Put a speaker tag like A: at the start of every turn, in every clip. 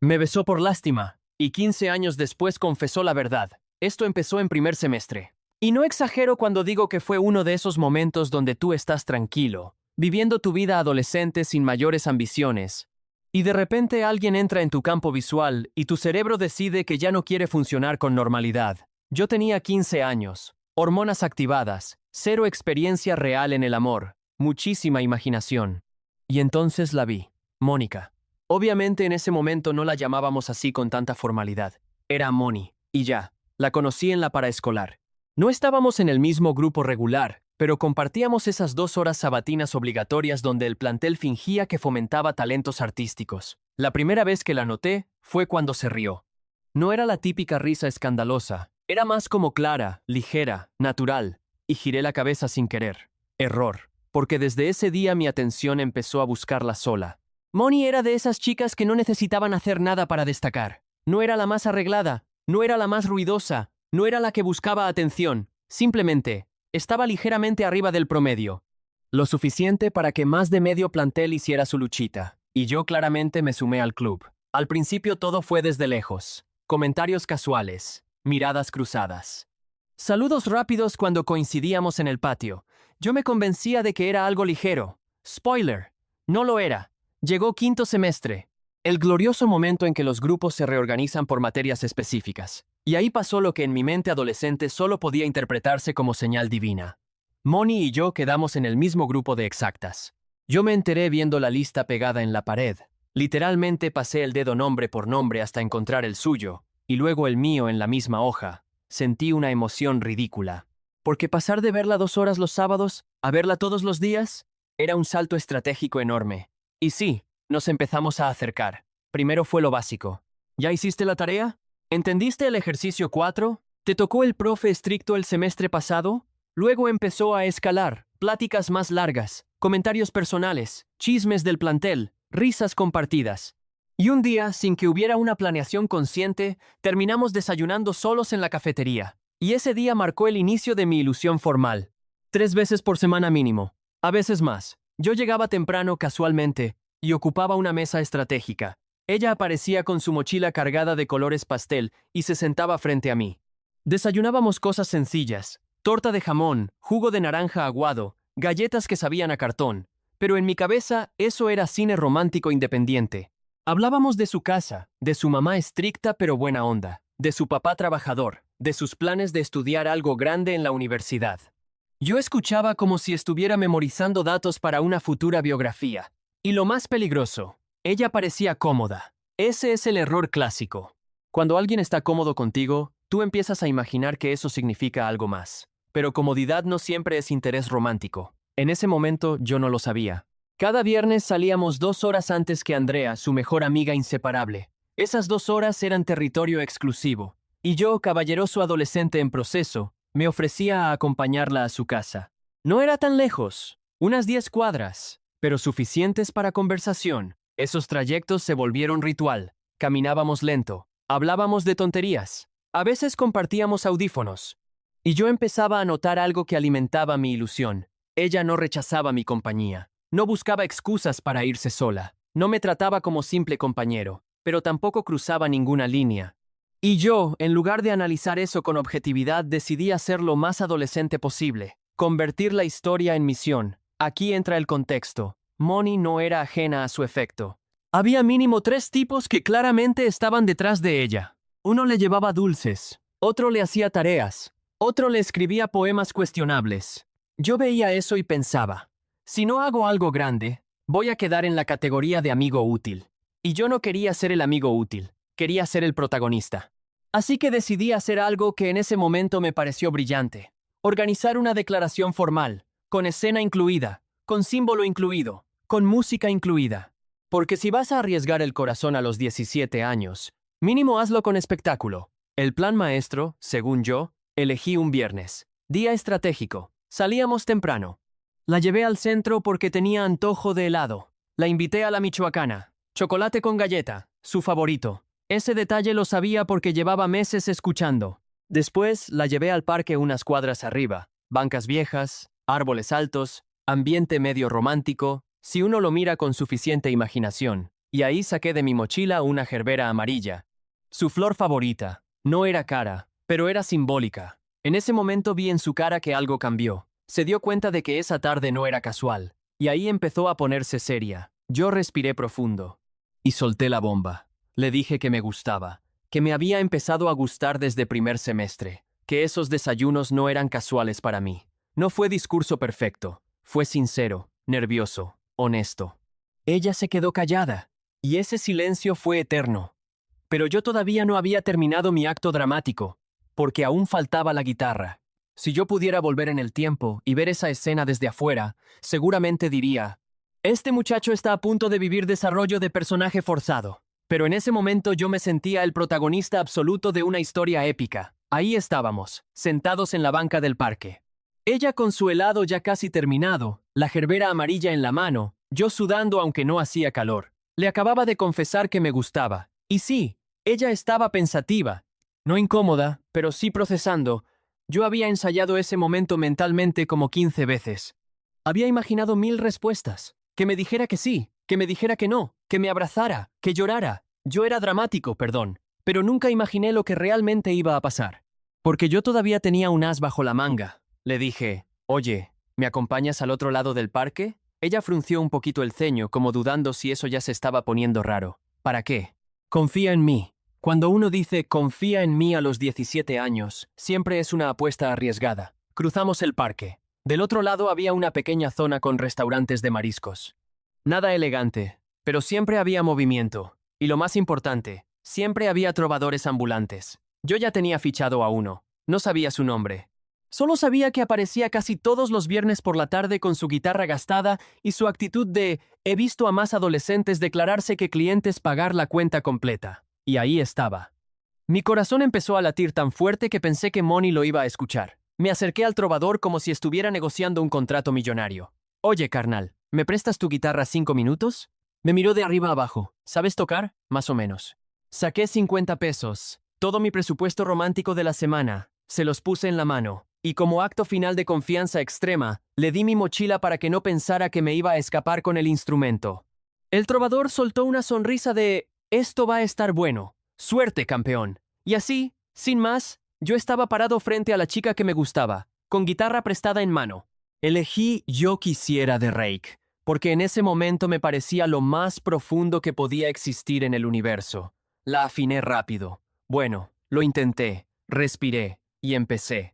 A: Me besó por lástima, y 15 años después confesó la verdad. Esto empezó en primer semestre. Y no exagero cuando digo que fue uno de esos momentos donde tú estás tranquilo, viviendo tu vida adolescente sin mayores ambiciones. Y de repente alguien entra en tu campo visual y tu cerebro decide que ya no quiere funcionar con normalidad. Yo tenía 15 años, hormonas activadas, cero experiencia real en el amor, muchísima imaginación. Y entonces la vi, Mónica. Obviamente en ese momento no la llamábamos así con tanta formalidad. Era Moni, y ya, la conocí en la paraescolar. No estábamos en el mismo grupo regular, pero compartíamos esas 2 horas sabatinas obligatorias donde el plantel fingía que fomentaba talentos artísticos. La primera vez que la noté fue cuando se rió. No era la típica risa escandalosa, era más como clara, ligera, natural, y giré la cabeza sin querer. Error, porque desde ese día mi atención empezó a buscarla sola. Moni era de esas chicas que no necesitaban hacer nada para destacar. No era la más arreglada, no era la más ruidosa, no era la que buscaba atención, simplemente estaba ligeramente arriba del promedio. Lo suficiente para que más de medio plantel hiciera su luchita, y yo claramente me sumé al club. Al principio todo fue desde lejos. Comentarios casuales, miradas cruzadas. Saludos rápidos cuando coincidíamos en el patio. Yo me convencía de que era algo ligero. Spoiler, no lo era. Llegó quinto semestre, el glorioso momento en que los grupos se reorganizan por materias específicas. Y ahí pasó lo que en mi mente adolescente solo podía interpretarse como señal divina. Moni y yo quedamos en el mismo grupo de exactas. Yo me enteré viendo la lista pegada en la pared. Literalmente pasé el dedo nombre por nombre hasta encontrar el suyo, y luego el mío en la misma hoja. Sentí una emoción ridícula. Porque pasar de verla 2 horas los sábados a verla todos los días era un salto estratégico enorme. Y sí, nos empezamos a acercar. Primero fue lo básico. ¿Ya hiciste la tarea? ¿Entendiste el ejercicio 4? ¿Te tocó el profe estricto el semestre pasado? Luego empezó a escalar, pláticas más largas, comentarios personales, chismes del plantel, risas compartidas. Y un día, sin que hubiera una planeación consciente, terminamos desayunando solos en la cafetería. Y ese día marcó el inicio de mi ilusión formal. 3 veces por semana mínimo, a veces más. Yo llegaba temprano casualmente y ocupaba una mesa estratégica. Ella aparecía con su mochila cargada de colores pastel y se sentaba frente a mí. Desayunábamos cosas sencillas, torta de jamón, jugo de naranja aguado, galletas que sabían a cartón, pero en mi cabeza eso era cine romántico independiente. Hablábamos de su casa, de su mamá estricta pero buena onda, de su papá trabajador, de sus planes de estudiar algo grande en la universidad. Yo escuchaba como si estuviera memorizando datos para una futura biografía. Y lo más peligroso, ella parecía cómoda. Ese es el error clásico. Cuando alguien está cómodo contigo, tú empiezas a imaginar que eso significa algo más. Pero comodidad no siempre es interés romántico. En ese momento yo no lo sabía. Cada viernes salíamos 2 horas antes que Andrea, su mejor amiga inseparable. Esas 2 horas eran territorio exclusivo. Y yo, caballeroso adolescente en proceso, me ofrecía a acompañarla a su casa. No era tan lejos, unas 10 cuadras, pero suficientes para conversación. Esos trayectos se volvieron ritual. Caminábamos lento, hablábamos de tonterías, a veces compartíamos audífonos. Y yo empezaba a notar algo que alimentaba mi ilusión. Ella no rechazaba mi compañía, no buscaba excusas para irse sola, no me trataba como simple compañero, pero tampoco cruzaba ninguna línea. Y yo, en lugar de analizar eso con objetividad, decidí hacer lo más adolescente posible, convertir la historia en misión. Aquí entra el contexto. Moni no era ajena a su efecto. Había mínimo 3 tipos que claramente estaban detrás de ella. Uno le llevaba dulces, otro le hacía tareas, otro le escribía poemas cuestionables. Yo veía eso y pensaba, si no hago algo grande, voy a quedar en la categoría de amigo útil. Y yo no quería ser el amigo útil, quería ser el protagonista. Así que decidí hacer algo que en ese momento me pareció brillante. Organizar una declaración formal, con escena incluida, con símbolo incluido, con música incluida. Porque si vas a arriesgar el corazón a los 17 años, mínimo hazlo con espectáculo. El plan maestro, según yo, elegí un viernes. Día estratégico. Salíamos temprano. La llevé al centro porque tenía antojo de helado. La invité a la michoacana. Chocolate con galleta, su favorito. Ese detalle lo sabía porque llevaba meses escuchando. Después la llevé al parque unas cuadras arriba. Bancas viejas, árboles altos, ambiente medio romántico, si uno lo mira con suficiente imaginación. y ahí saqué de mi mochila una gerbera amarilla. Su flor favorita. No era cara, pero era simbólica. En ese momento vi en su cara que algo cambió. Se dio cuenta de que esa tarde no era casual, y ahí empezó a ponerse seria. Yo respiré profundo y solté la bomba. Le dije que me gustaba, que me había empezado a gustar desde primer semestre, que esos desayunos no eran casuales para mí. No fue discurso perfecto, fue sincero, nervioso, honesto. Ella se quedó callada, y ese silencio fue eterno. Pero yo todavía no había terminado mi acto dramático, porque aún faltaba la guitarra. Si yo pudiera volver en el tiempo y ver esa escena desde afuera, seguramente diría, este muchacho está a punto de vivir desarrollo de personaje forzado. Pero en ese momento yo me sentía el protagonista absoluto de una historia épica. Ahí estábamos, sentados en la banca del parque. Ella con su helado ya casi terminado, la gerbera amarilla en la mano, yo sudando aunque no hacía calor. Le acababa de confesar que me gustaba. Y sí, ella estaba pensativa. No incómoda, pero sí procesando. Yo había ensayado ese momento mentalmente como 15 veces. Había imaginado 1000 respuestas. Que me dijera que sí, que me dijera que no, que me abrazara, que llorara. Yo era dramático, perdón, pero nunca imaginé lo que realmente iba a pasar. Porque yo todavía tenía un as bajo la manga. Le dije, oye, ¿me acompañas al otro lado del parque? Ella frunció un poquito el ceño, como dudando si eso ya se estaba poniendo raro. ¿Para qué? Confía en mí. Cuando uno dice confía en mí a los 17 años, siempre es una apuesta arriesgada. Cruzamos el parque. Del otro lado había una pequeña zona con restaurantes de mariscos. Nada elegante, pero siempre había movimiento. Y lo más importante, siempre había trovadores ambulantes. Yo ya tenía fichado a uno. No sabía su nombre. Solo sabía que aparecía casi todos los viernes por la tarde con su guitarra gastada y su actitud de «he visto a más adolescentes declararse que clientes pagar la cuenta completa». Y ahí estaba. Mi corazón empezó a latir tan fuerte que pensé que Moni lo iba a escuchar. Me acerqué al trovador como si estuviera negociando un contrato millonario. «Oye, carnal, ¿me prestas tu guitarra 5 minutos?» Me miró de arriba abajo. ¿Sabes tocar? Más o menos. Saqué 50 pesos. Todo mi presupuesto romántico de la semana. Se los puse en la mano. Y como acto final de confianza extrema, le di mi mochila para que no pensara que me iba a escapar con el instrumento. El trovador soltó una sonrisa de «esto va a estar bueno. Suerte, campeón». Y así, sin más, yo estaba parado frente a la chica que me gustaba, con guitarra prestada en mano. Elegí Yo Quisiera de Rake, porque en ese momento me parecía lo más profundo que podía existir en el universo. La afiné rápido. Bueno, lo intenté, respiré y empecé.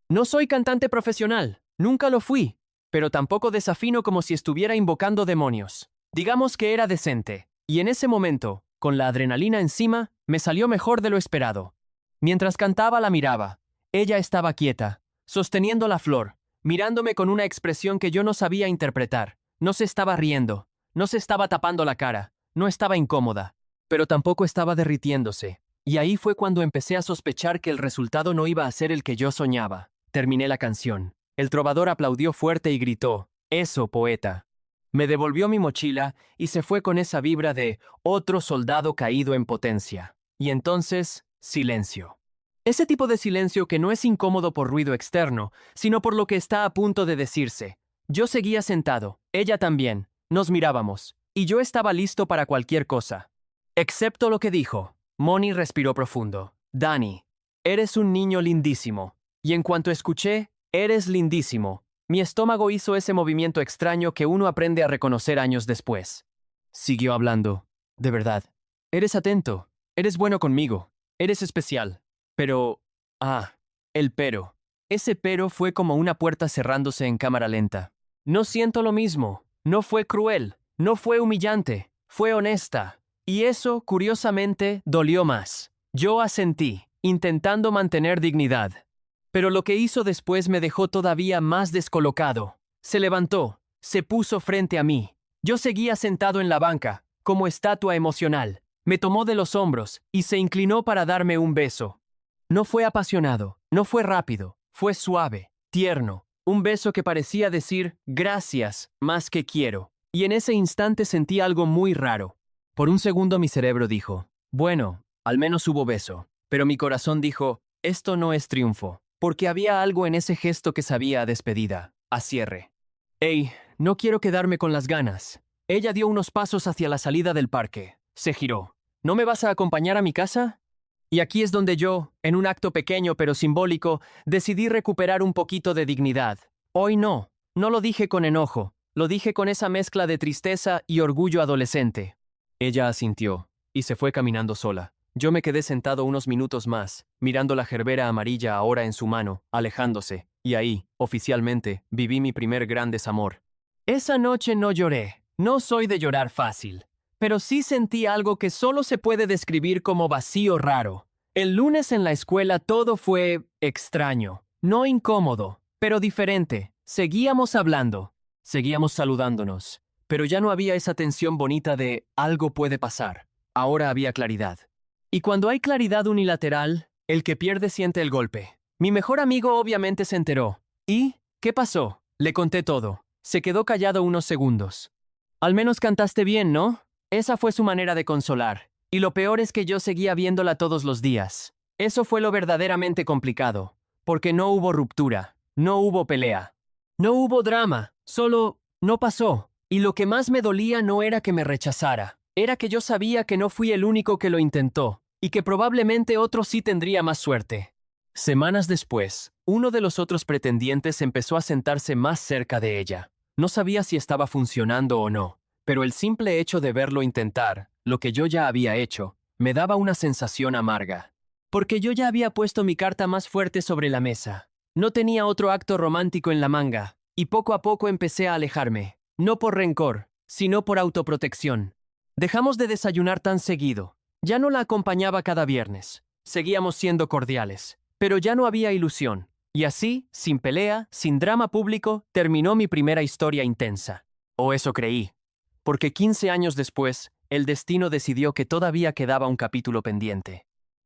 A: No soy cantante profesional, nunca lo fui, pero tampoco desafino como si estuviera invocando demonios. Digamos que era decente, y en ese momento, con la adrenalina encima, me salió mejor de lo esperado. Mientras cantaba la miraba. Ella estaba quieta, sosteniendo la flor, mirándome con una expresión que yo no sabía interpretar. No se estaba riendo, no se estaba tapando la cara, no estaba incómoda, pero tampoco estaba derritiéndose. Y ahí fue cuando empecé a sospechar que el resultado no iba a ser el que yo soñaba. Terminé la canción. El trovador aplaudió fuerte y gritó, «Eso, poeta». Me devolvió mi mochila y se fue con esa vibra de otro soldado caído en potencia. Y entonces, silencio. Ese tipo de silencio que no es incómodo por ruido externo, sino por lo que está a punto de decirse. Yo seguía sentado, ella también, nos mirábamos, y yo estaba listo para cualquier cosa. Excepto lo que dijo. Moni respiró profundo. «Dani, eres un niño lindísimo». Y en cuanto escuché, «eres lindísimo», mi estómago hizo ese movimiento extraño que uno aprende a reconocer años después. Siguió hablando. «De verdad. Eres atento. Eres bueno conmigo. Eres especial. Pero... el pero. Ese pero fue como una puerta cerrándose en cámara lenta. No siento lo mismo. No fue cruel. No fue humillante. Fue honesta. Y eso, curiosamente, dolió más. Yo asentí, intentando mantener dignidad. Pero lo que hizo después me dejó todavía más descolocado. Se levantó, se puso frente a mí. Yo seguía sentado en la banca, como estatua emocional. Me tomó de los hombros y se inclinó para darme un beso. No fue apasionado, no fue rápido, fue suave, tierno. Un beso que parecía decir gracias más que quiero. Y en ese instante sentí algo muy raro. Por un segundo mi cerebro dijo, bueno, al menos hubo beso. Pero mi corazón dijo, esto no es triunfo. Porque había algo en ese gesto que sabía a despedida, a cierre. «Hey, no quiero quedarme con las ganas. Ella dio unos pasos hacia la salida del parque. Se giró. ¿No me vas a acompañar a mi casa? Y aquí es donde yo, en un acto pequeño pero simbólico, decidí recuperar un poquito de dignidad. Hoy no. No lo dije con enojo. Lo dije con esa mezcla de tristeza y orgullo adolescente. Ella asintió y se fue caminando sola. Yo me quedé sentado unos minutos más, mirando la gerbera amarilla ahora en su mano, alejándose, y ahí, oficialmente, viví mi primer gran desamor. Esa noche no lloré. No soy de llorar fácil. Pero sí sentí algo que solo se puede describir como vacío raro. El lunes en la escuela todo fue extraño, no incómodo, pero diferente. Seguíamos hablando, seguíamos saludándonos, pero ya no había esa tensión bonita de algo puede pasar. Ahora había claridad. Y cuando hay claridad unilateral, el que pierde siente el golpe. Mi mejor amigo obviamente se enteró. ¿Y qué pasó? Le conté todo. Se quedó callado unos segundos. Al menos cantaste bien, ¿no? Esa fue su manera de consolar. Y lo peor es que yo seguía viéndola todos los días. Eso fue lo verdaderamente complicado. Porque no hubo ruptura. No hubo pelea. No hubo drama. Solo no pasó. Y lo que más me dolía no era que me rechazara. Era que yo sabía que no fui el único que lo intentó. Y que probablemente otro sí tendría más suerte. Semanas después, uno de los otros pretendientes empezó a sentarse más cerca de ella. No sabía si estaba funcionando o no. Pero el simple hecho de verlo intentar, lo que yo ya había hecho, me daba una sensación amarga. Porque yo ya había puesto mi carta más fuerte sobre la mesa. No tenía otro acto romántico en la manga, y poco a poco empecé a alejarme. No por rencor, sino por autoprotección. Dejamos de desayunar tan seguido. Ya no la acompañaba cada viernes. Seguíamos siendo cordiales. Pero ya no había ilusión. Y así, sin pelea, sin drama público, terminó mi primera historia intensa. O eso creí. Porque 15 años después, el destino decidió que todavía quedaba un capítulo pendiente.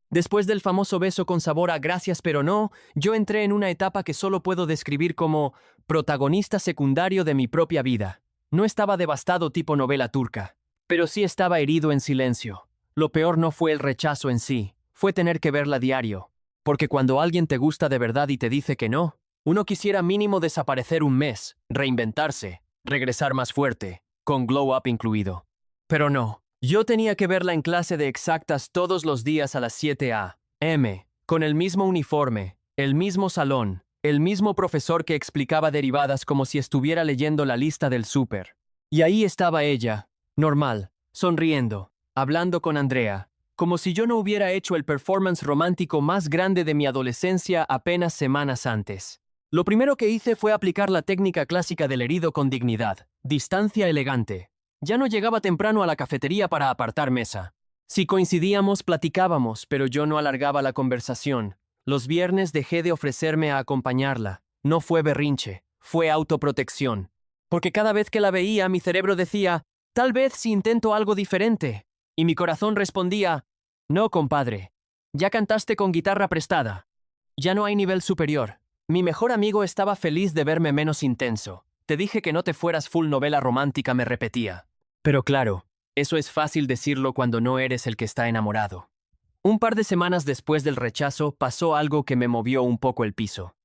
A: Después del famoso beso con sabor a gracias pero no, yo entré en una etapa que solo puedo describir como protagonista secundario de mi propia vida. No estaba devastado tipo novela turca, pero sí estaba herido en silencio. Lo peor no fue el rechazo en sí, fue tener que verla diario. Porque cuando alguien te gusta de verdad y te dice que no, uno quisiera mínimo desaparecer un mes, reinventarse, regresar más fuerte, con glow up incluido. Pero no, yo tenía que verla en clase de exactas todos los días a las 7 a.m., con el mismo uniforme, el mismo salón, el mismo profesor que explicaba derivadas como si estuviera leyendo la lista del súper. Y ahí estaba ella, normal, sonriendo, hablando con Andrea, como si yo no hubiera hecho el performance romántico más grande de mi adolescencia apenas semanas antes. Lo primero que hice fue aplicar la técnica clásica del herido con dignidad, distancia elegante. Ya no llegaba temprano a la cafetería para apartar mesa. Si coincidíamos, platicábamos, pero yo no alargaba la conversación. Los viernes dejé de ofrecerme a acompañarla. No fue berrinche, fue autoprotección. Porque cada vez que la veía, mi cerebro decía, tal vez si intento algo diferente. Y mi corazón respondía, no, compadre. Ya cantaste con guitarra prestada. Ya no hay nivel superior. Mi mejor amigo estaba feliz de verme menos intenso. Te dije que no te fueras full novela romántica, me repetía. Pero claro, eso es fácil decirlo cuando no eres el que está enamorado. Un par de semanas después del rechazo pasó algo que me movió un poco el piso.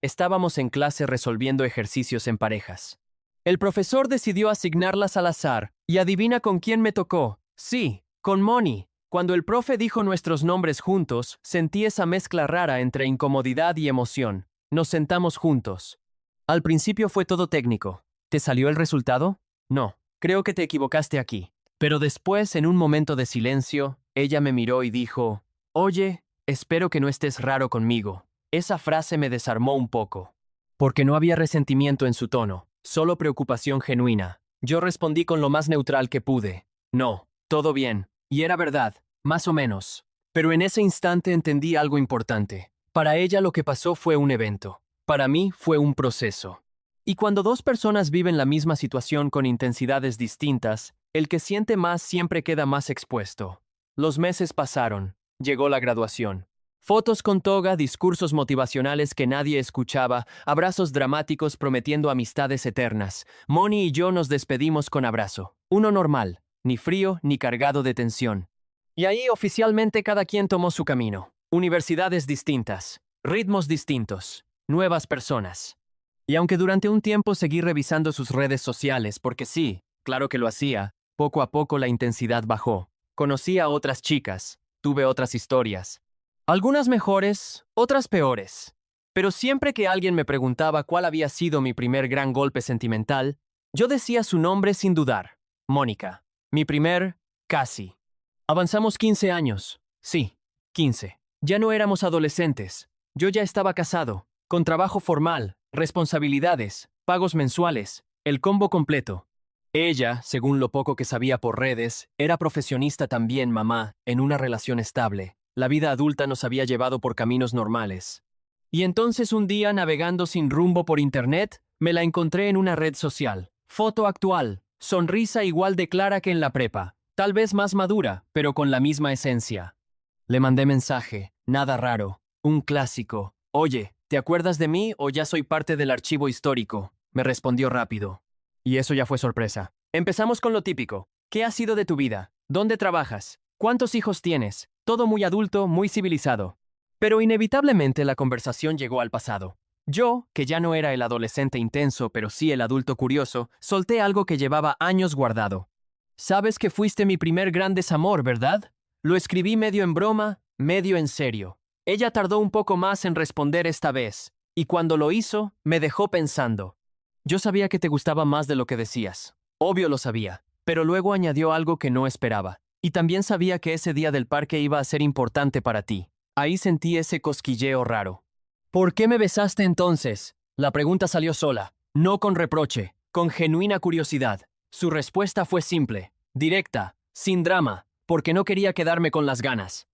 A: Estábamos en clase resolviendo ejercicios en parejas. El profesor decidió asignarlas al azar, y adivina con quién me tocó. Sí, con Moni. Cuando el profe dijo nuestros nombres juntos, sentí esa mezcla rara entre incomodidad y emoción. Nos sentamos juntos. Al principio fue todo técnico. ¿Te salió el resultado? No, creo que te equivocaste aquí. Pero después, en un momento de silencio, ella me miró y dijo, oye, espero que no estés raro conmigo. Esa frase me desarmó un poco. Porque no había resentimiento en su tono, solo preocupación genuina. Yo respondí con lo más neutral que pude. No, todo bien. Y era verdad, más o menos. Pero en ese instante entendí algo importante. Para ella lo que pasó fue un evento. Para mí fue un proceso. Y cuando dos personas viven la misma situación con intensidades distintas, el que siente más siempre queda más expuesto. Los meses pasaron. Llegó la graduación. Fotos con toga, discursos motivacionales que nadie escuchaba, abrazos dramáticos prometiendo amistades eternas. Moni y yo nos despedimos con abrazo. Uno normal, ni frío ni cargado de tensión. Y ahí oficialmente cada quien tomó su camino. Universidades distintas, ritmos distintos, nuevas personas. Y aunque durante un tiempo seguí revisando sus redes sociales, porque sí, Claro que lo hacía. Poco a poco la intensidad bajó. Conocí a otras chicas. Tuve otras historias. Algunas mejores, otras peores. Pero siempre que alguien me preguntaba cuál había sido mi primer gran golpe sentimental, yo decía su nombre sin dudar. Mónica. Mi primer, casi. Avanzamos 15 años. Sí, 15. Ya no éramos adolescentes. Yo ya estaba casado, con trabajo formal, responsabilidades, pagos mensuales, el combo completo. Ella, según lo poco que sabía por redes, era profesionista también, mamá, en una relación estable. La vida adulta nos había llevado por caminos normales. Y entonces un día, navegando sin rumbo por internet, me la encontré en una red social. Foto actual, sonrisa igual de clara que en la prepa, tal vez más madura, pero con la misma esencia. Le mandé mensaje, nada raro, un clásico. Oye, ¿te acuerdas de mí o ya soy parte del archivo histórico? Me respondió rápido. Y eso ya fue sorpresa. Empezamos con lo típico. ¿Qué ha sido de tu vida? ¿Dónde trabajas? ¿Cuántos hijos tienes? Todo muy adulto, muy civilizado. Pero inevitablemente la conversación llegó al pasado. Yo, que ya no era el adolescente intenso, pero sí el adulto curioso, solté algo que llevaba años guardado. Sabes que fuiste mi primer gran desamor, ¿verdad? Lo escribí medio en broma, medio en serio. Ella tardó un poco más en responder esta vez, y cuando lo hizo, me dejó pensando. Yo sabía que te gustaba más de lo que decías. Obvio lo sabía, pero luego añadió algo que no esperaba. Y también sabía que ese día del parque iba a ser importante para ti. Ahí sentí ese cosquilleo raro. ¿Por qué me besaste entonces? La pregunta salió sola, no con reproche, con genuina curiosidad. Su respuesta fue simple, directa, sin drama, porque no quería quedarme con las ganas.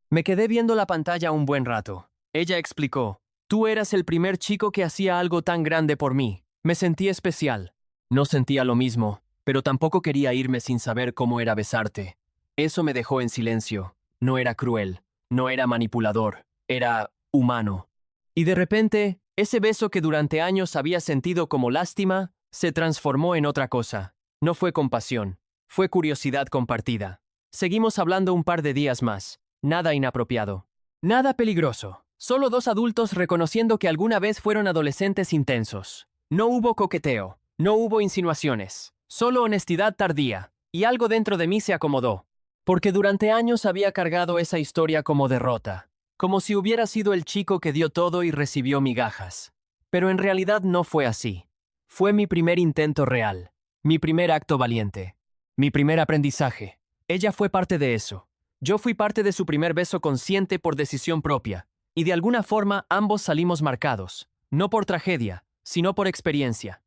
A: Me quedé viendo la pantalla un buen rato. Ella explicó, tú eras el primer chico que hacía algo tan grande por mí. Me sentí especial. No sentía lo mismo, pero tampoco quería irme sin saber cómo era besarte. Eso me dejó en silencio. No era cruel, no era manipulador, era humano. Y de repente, ese beso que durante años había sentido como lástima, se transformó en otra cosa. No fue compasión, fue curiosidad compartida. Seguimos hablando un par de días más. Nada inapropiado. Nada peligroso. Solo dos adultos reconociendo que alguna vez fueron adolescentes intensos. No hubo coqueteo, no hubo insinuaciones, solo honestidad tardía, y algo dentro de mí se acomodó. Porque durante años había cargado esa historia como derrota, como si hubiera sido el chico que dio todo y recibió migajas. Pero en realidad no fue así. Fue mi primer intento real, mi primer acto valiente, mi primer aprendizaje. Ella fue parte de eso. Yo fui parte de su primer beso consciente por decisión propia, y de alguna forma ambos salimos marcados, no por tragedia, sino por experiencia.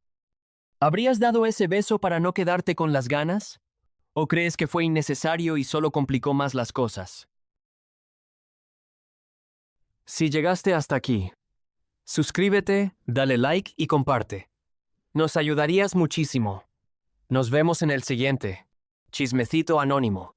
A: ¿Habrías dado ese beso para no quedarte con las ganas? ¿O crees que fue innecesario y solo complicó más las cosas? Si llegaste hasta aquí, suscríbete, dale like y comparte. Nos ayudarías muchísimo. Nos vemos en el siguiente. Chismecito anónimo.